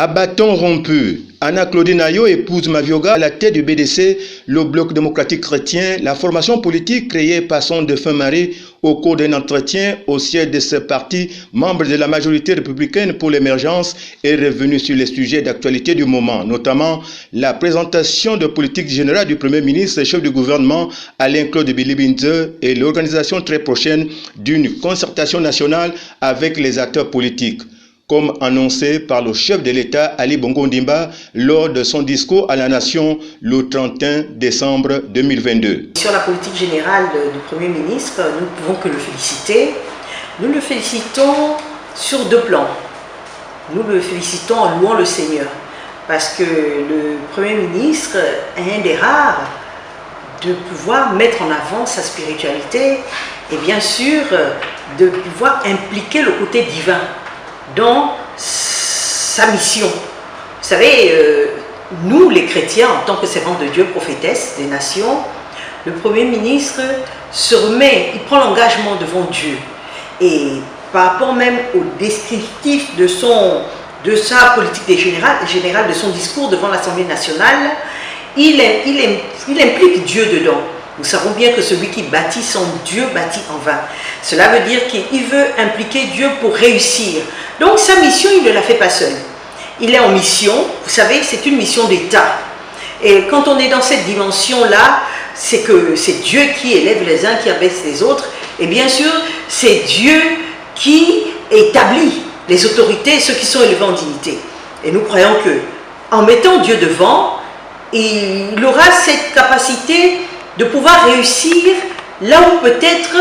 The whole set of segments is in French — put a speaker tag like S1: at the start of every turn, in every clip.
S1: À bâton rompu, Anna Claudine Ayo épouse Mavioga à la tête du BDC, le Bloc démocratique chrétien, la formation politique créée par son défunt mari au cours d'un entretien au siège de ce parti, membre de la majorité républicaine pour l'émergence, est revenue sur les sujets d'actualité du moment, notamment la présentation de politique générale du Premier ministre et chef du gouvernement Alain-Claude Bilibinze et l'organisation très prochaine d'une concertation nationale avec les acteurs politiques, comme annoncé par le chef de l'État Ali Bongo Ondimba lors de son discours à la nation le 31 décembre 2022.
S2: Sur la politique générale du Premier ministre, nous ne pouvons que le féliciter. Nous le félicitons sur deux plans. Nous le félicitons en louant le Seigneur, parce que le Premier ministre est un des rares de pouvoir mettre en avant sa spiritualité et bien sûr de pouvoir impliquer le côté divin dans sa mission. Vous savez, nous les chrétiens, en tant que servants de Dieu, prophétesses des nations, le Premier ministre se remet, il prend l'engagement devant Dieu. Et par rapport même au descriptif de sa politique générale, de son discours devant l'Assemblée nationale, il implique Dieu dedans. Nous savons bien que celui qui bâtit son Dieu bâtit en vain. Cela veut dire qu'il veut impliquer Dieu pour réussir. Donc sa mission, il ne la fait pas seul. Il est en mission, vous savez, c'est une mission d'État. Et quand on est dans cette dimension-là, c'est que c'est Dieu qui élève les uns, qui abaisse les autres. Et bien sûr, c'est Dieu qui établit les autorités, ceux qui sont élevés en dignité. Et nous croyons que, en mettant Dieu devant, il aura cette capacité de pouvoir réussir là où peut-être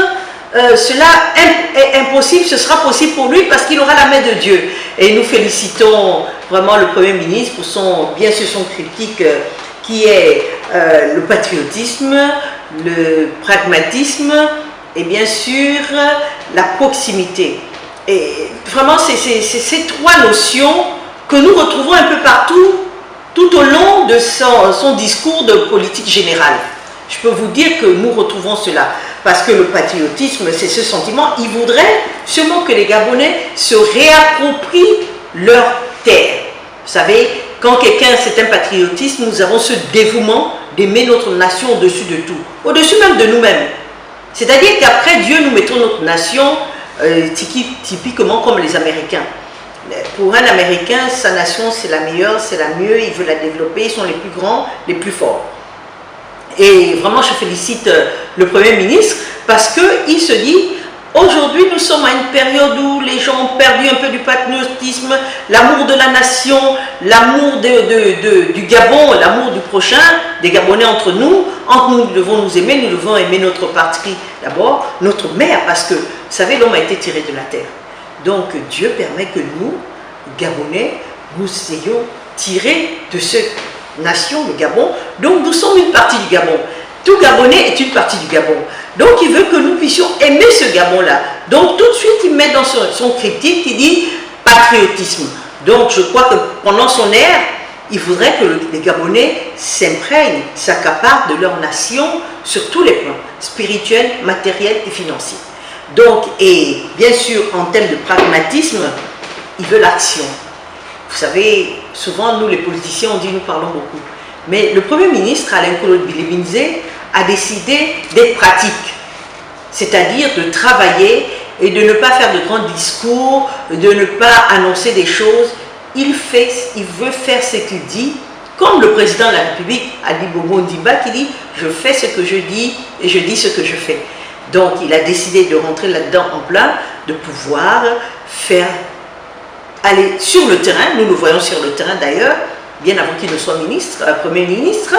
S2: cela est impossible, ce sera possible pour lui parce qu'il aura la main de Dieu. Et nous félicitons vraiment le Premier ministre pour bien sûr son critique qui est le patriotisme, le pragmatisme et bien sûr la proximité. Et vraiment c'est ces trois notions que nous retrouvons un peu partout tout au long de son discours de politique générale. Je peux vous dire que nous retrouvons cela, parce que le patriotisme, c'est ce sentiment. Il voudrait sûrement que les Gabonais se réapproprient leur terre. Vous savez, quand quelqu'un, c'est un patriotisme, nous avons ce dévouement d'aimer notre nation au-dessus de tout, au-dessus même de nous-mêmes. C'est-à-dire qu'après Dieu, nous mettons notre nation typiquement comme les Américains. Pour un Américain, sa nation, c'est la meilleure, c'est la mieux, il veut la développer, ils sont les plus grands, les plus forts. Et vraiment, je félicite le Premier ministre parce qu'il se dit, aujourd'hui, nous sommes à une période où les gens ont perdu un peu du patriotisme, l'amour de la nation, l'amour du Gabon, l'amour du prochain, des Gabonais entre nous devons nous aimer, nous devons aimer notre patrie d'abord, notre mère, parce que, vous savez, l'homme a été tiré de la terre. Donc, Dieu permet que nous, Gabonais, nous ayons tiré de cette nation, le Gabon. Donc, nous sommes une partie du Gabon. Tout Gabonais est une partie du Gabon. Donc, il veut que nous puissions aimer ce Gabon-là. Donc, tout de suite, il met dans son critique, il dit patriotisme. Donc, je crois que pendant son ère, il voudrait que les Gabonais s'imprègnent, s'accaparent de leur nation sur tous les plans, spirituels, matériels et financiers. Donc, et bien sûr, en termes de pragmatisme, il veut l'action. Vous savez, souvent, nous les politiciens, on dit nous parlons beaucoup. Mais le Premier ministre, Alain-Claude Bilibinze, a décidé d'être pratique. C'est-à-dire de travailler et de ne pas faire de grands discours, de ne pas annoncer des choses. Il veut faire ce qu'il dit, comme le président de la République, Ali Bongo Ondimba, qui dit « je fais ce que je dis et je dis ce que je fais ». Donc, il a décidé de rentrer là-dedans en plein, de pouvoir aller sur le terrain. Nous le voyons sur le terrain d'ailleurs, bien avant qu'il ne soit Premier ministre.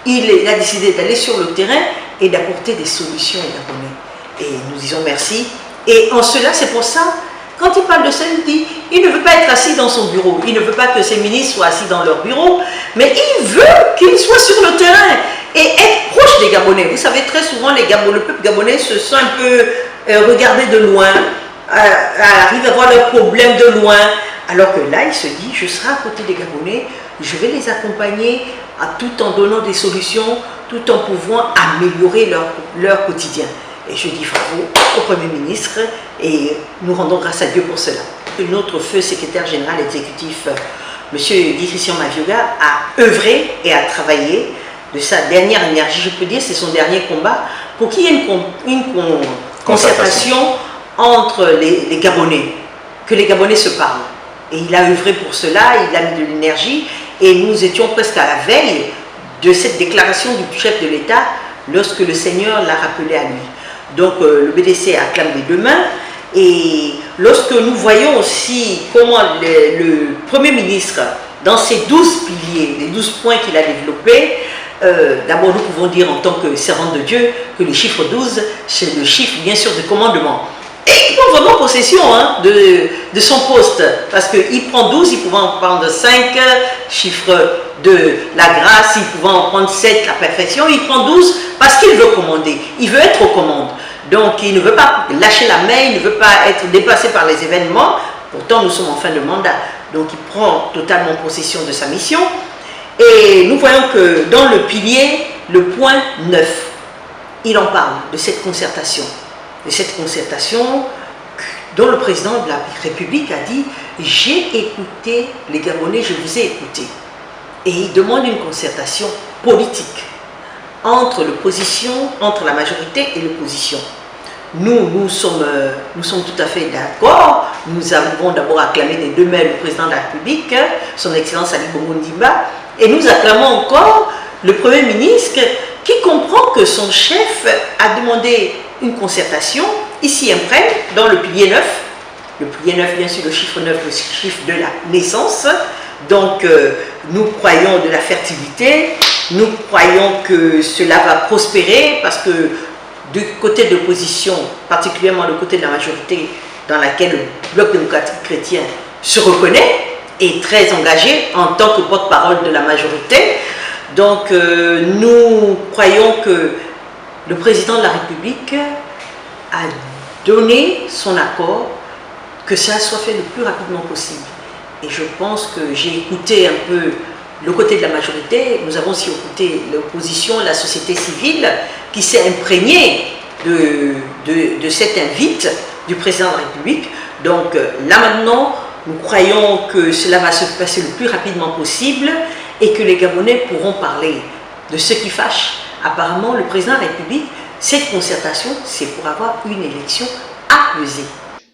S2: Il a décidé d'aller sur le terrain et d'apporter des solutions aux Gabonais. Et nous disons merci. Et en cela, c'est pour ça, quand il parle de ça, il dit il ne veut pas être assis dans son bureau. Il ne veut pas que ses ministres soient assis dans leur bureau, mais il veut qu'ils soient sur le terrain et être proche des Gabonais. Vous savez, très souvent, le peuple gabonais se sent un peu regardé de loin, arrive à voir leurs problèmes de loin, alors que là, il se dit, je serai à côté des Gabonais, je vais les accompagner tout en donnant des solutions, tout en pouvant améliorer leur quotidien. Et je dis bravo au Premier ministre et nous rendons grâce à Dieu pour cela. Notre feu secrétaire général exécutif M. Guy Christian Mavioga a œuvré et a travaillé de sa dernière énergie, je peux dire, c'est son dernier combat, pour qu'il y ait une concertation entre les Gabonais, que les Gabonais se parlent. Et il a œuvré pour cela, il a mis de l'énergie, et nous étions presque à la veille de cette déclaration du chef de l'État lorsque le Seigneur l'a rappelé à lui. Donc le BDC acclame les deux mains, et lorsque nous voyons aussi comment le Premier ministre, dans ses 12 piliers, les 12 points qu'il a développés, d'abord nous pouvons dire en tant que servante de Dieu que le chiffre 12, c'est le chiffre bien sûr de commandement. Et il prend vraiment possession de son poste, parce qu'il prend 12, il pouvait en prendre 5, chiffre de la grâce, il pouvait en prendre 7, la perfection, il prend 12 parce qu'il veut commander, il veut être aux commandes. Donc il ne veut pas lâcher la main, il ne veut pas être dépassé par les événements, pourtant nous sommes en fin de mandat. Donc il prend totalement possession de sa mission. Et nous voyons que dans le pilier, le point 9, il en parle de cette concertation. De cette concertation dont le président de la République a dit « J'ai écouté les Gabonais, je vous ai écouté ». Et il demande une concertation politique entre l'opposition, entre la majorité et l'opposition. Nous sommes tout à fait d'accord. Nous avons d'abord acclamé des deux mains le président de la République, son Excellence Ali Bongo Ondimba, et nous acclamons encore le Premier ministre qui comprend que son chef a demandé une concertation, ici imprègne, dans le pilier 9. Le pilier 9, bien sûr, le chiffre 9, le chiffre de la naissance. Donc, nous croyons de la fertilité, nous croyons que cela va prospérer parce que du côté de l'opposition, particulièrement le côté de la majorité dans laquelle le Bloc démocratique chrétien se reconnaît, est très engagé en tant que porte-parole de la majorité. Donc, nous croyons que le président de la République a donné son accord, que ça soit fait le plus rapidement possible. Et je pense que j'ai écouté un peu le côté de la majorité, nous avons aussi écouté l'opposition, la société civile, qui s'est imprégnée de cette invite du président de la République. Donc là maintenant, nous croyons que cela va se passer le plus rapidement possible et que les Gabonais pourront parler de ce qui fâche. Apparemment, le président de la République, cette concertation, c'est pour avoir une élection apaisée.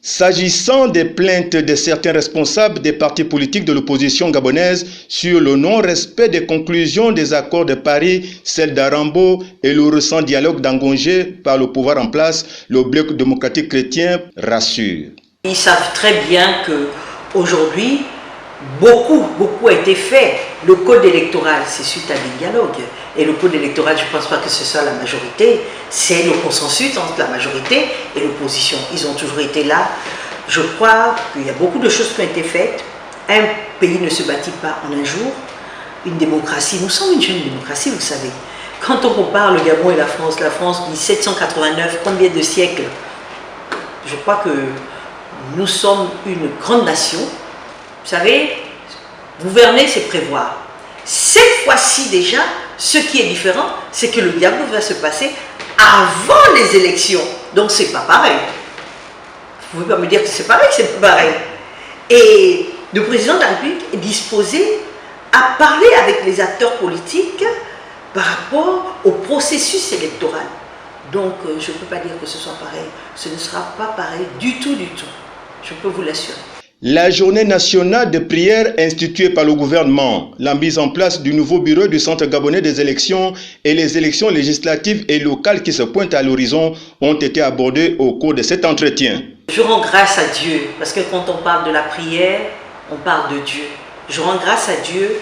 S1: S'agissant des plaintes de certains responsables des partis politiques de l'opposition gabonaise sur le non-respect des conclusions des accords de Paris, celles d'Arambo et le récent dialogue d'Angongé par le pouvoir en place, le Bloc démocratique chrétien rassure.
S2: Ils savent très bien qu'aujourd'hui, beaucoup a été fait. Le code électoral, c'est suite à des dialogues. Et le code électoral, je ne pense pas que ce soit la majorité, c'est le consensus entre la majorité et l'opposition. Ils ont toujours été là. Je crois qu'il y a beaucoup de choses qui ont été faites. Un pays ne se bâtit pas en un jour. Une démocratie, nous sommes une jeune démocratie, vous savez. Quand on compare le Gabon et la France 1789, combien de siècles? Je crois que nous sommes une grande nation. Vous savez, gouverner, c'est prévoir. Cette fois-ci déjà, ce qui est différent, c'est que le dialogue va se passer avant les élections. Donc, c'est pas pareil. Vous ne pouvez pas me dire que c'est pareil, c'est pas pareil. Et le président de la République est disposé à parler avec les acteurs politiques par rapport au processus électoral. Donc, je ne peux pas dire que ce soit pareil. Ce ne sera pas pareil du tout, du tout. Je peux vous l'assurer.
S1: La journée nationale de prière instituée par le gouvernement, la mise en place du nouveau bureau du Centre gabonais des élections et les élections législatives et locales qui se pointent à l'horizon ont été abordées au cours de cet entretien.
S2: Je rends grâce à Dieu, parce que quand on parle de la prière, on parle de Dieu. Je rends grâce à Dieu,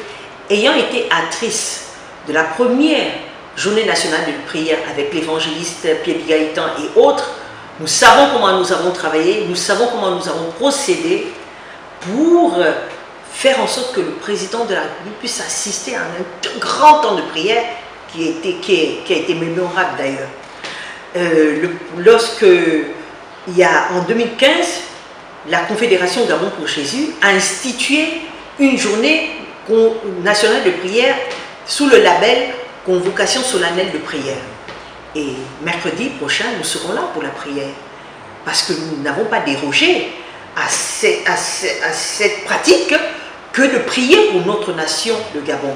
S2: ayant été actrice de la première journée nationale de prière avec l'évangéliste Pierre Gaëtan et autres, nous savons comment nous avons travaillé, nous savons comment nous avons procédé pour faire en sorte que le président de la République puisse assister à un grand temps de prière qui a été mémorable d'ailleurs. Lorsque, en 2015, la Confédération Gabon pour Jésus a institué une journée nationale de prière sous le label Convocation solennelle de prière. Et mercredi prochain, nous serons là pour la prière, parce que nous n'avons pas dérogé à cette pratique que de prier pour notre nation, le Gabon.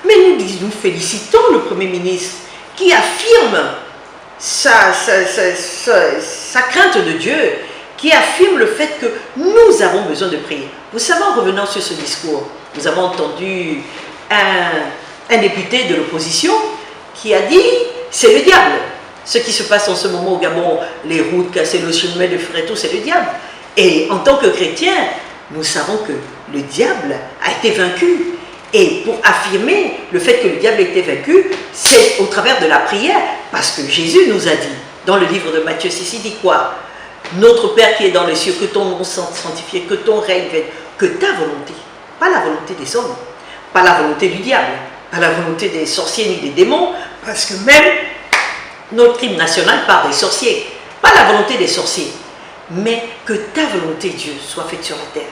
S2: Mais nous félicitons le Premier ministre qui affirme sa crainte de Dieu, qui affirme le fait que nous avons besoin de prier. Vous savez, en revenant sur ce discours, nous avons entendu un député de l'opposition qui a dit « c'est le diable ». Ce qui se passe en ce moment au Gabon, les routes cassées, le chemin de fer et tout, c'est le diable. Et en tant que chrétiens, nous savons que le diable a été vaincu. Et pour affirmer le fait que le diable a été vaincu, c'est au travers de la prière. Parce que Jésus nous a dit, dans le livre de Matthieu 6, il dit quoi? Notre Père qui est dans les cieux, que ton nom soit sanctifié, que ton règne vienne, que ta volonté, pas la volonté des hommes, pas la volonté du diable, pas la volonté des sorciers ni des démons, parce que même notre hymne national parle des sorciers, pas la volonté des sorciers, mais que ta volonté, Dieu, soit faite sur la terre.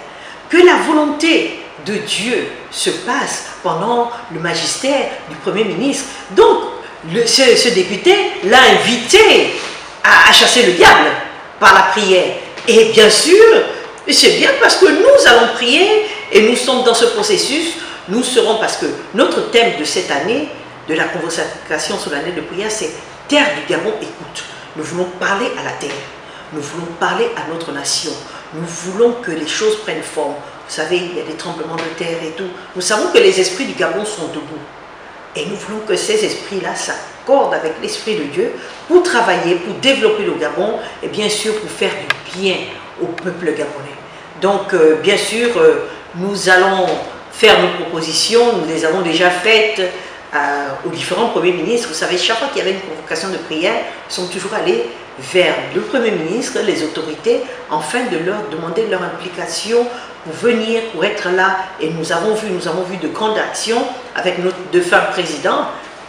S2: Que la volonté de Dieu se passe pendant le magistère du Premier ministre. Donc, ce député l'a invité à chasser le diable par la prière. Et bien sûr, c'est bien parce que nous allons prier et nous sommes dans ce processus. Nous serons, parce que notre thème de cette année, de la convocation solennelle de prière, c'est « Terre du Gabon, écoute ». Nous voulons parler à la terre. Nous voulons parler à notre nation. Nous voulons que les choses prennent forme. Vous savez, il y a des tremblements de terre et tout. Nous savons que les esprits du Gabon sont debout. Et nous voulons que ces esprits-là s'accordent avec l'Esprit de Dieu pour travailler, pour développer le Gabon et bien sûr pour faire du bien au peuple gabonais. Donc, bien sûr, nous allons faire nos propositions. Nous les avons déjà faites aux différents premiers ministres. Vous savez, chaque fois qu'il y avait une convocation de prière, ils sont toujours allés vers le Premier ministre, les autorités, afin de leur demander leur implication pour venir, pour être là. Et nous avons vu de grandes actions avec nos défunts présidents,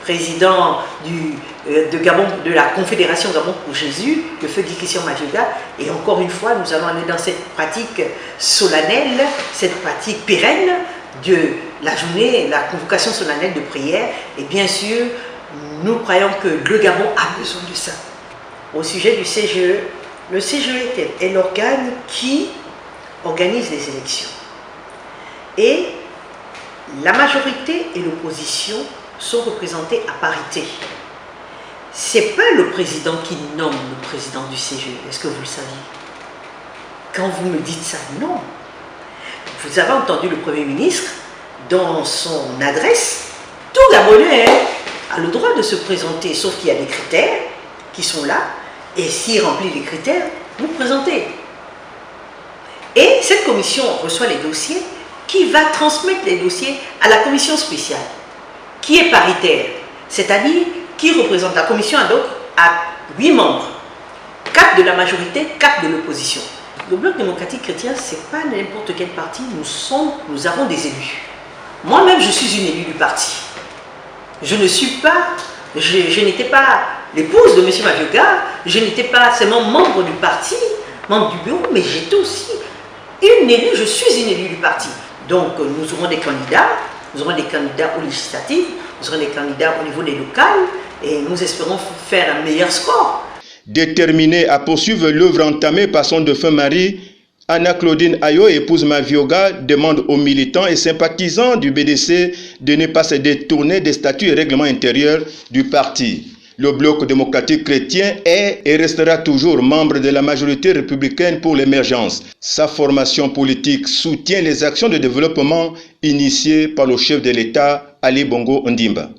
S2: de Gabon, de la Confédération Gabon pour Jésus, le feu Guy Christian Madioga. Et encore une fois, nous allons aller dans cette pratique solennelle, cette pratique pérenne de la journée, la convocation solennelle de prière. Et bien sûr, nous croyons que le Gabon a besoin de ça. Au sujet du CGE, le CGE est l'organe qui organise les élections. Et la majorité et l'opposition sont représentées à parité. Ce n'est pas le président qui nomme le président du CGE. Est-ce que vous le saviez? Quand vous me dites ça, non. Vous avez entendu le Premier ministre, dans son adresse, tout Gabonais a le droit de se présenter, sauf qu'il y a des critères qui sont là. Et s'il remplit les critères, vous présentez. Et cette commission reçoit les dossiers, qui va transmettre les dossiers à la commission spéciale, qui est paritaire, c'est-à-dire qui représente la commission ad hoc à 8 membres, 4 de la majorité, 4 de l'opposition. Le Bloc démocratique chrétien, ce n'est pas n'importe quel parti, nous avons des élus. Moi-même, je suis une élue du parti. Je n'étais pas l'épouse de M. Madioga, je n'étais pas seulement membre du parti, membre du bureau, mais j'étais aussi une élue, je suis une élue du parti. Donc nous aurons des candidats aux législatives, nous aurons des candidats au niveau des locales, et nous espérons faire un meilleur score.
S1: Déterminée à poursuivre l'œuvre entamée par son défunt mari, Anna-Claudine Ayo, épouse Mavioga, demande aux militants et sympathisants du BDC de ne pas se détourner des statuts et règlements intérieurs du parti. Le Bloc démocratique chrétien est et restera toujours membre de la majorité républicaine pour l'émergence. Sa formation politique soutient les actions de développement initiées par le chef de l'État, Ali Bongo Ondimba.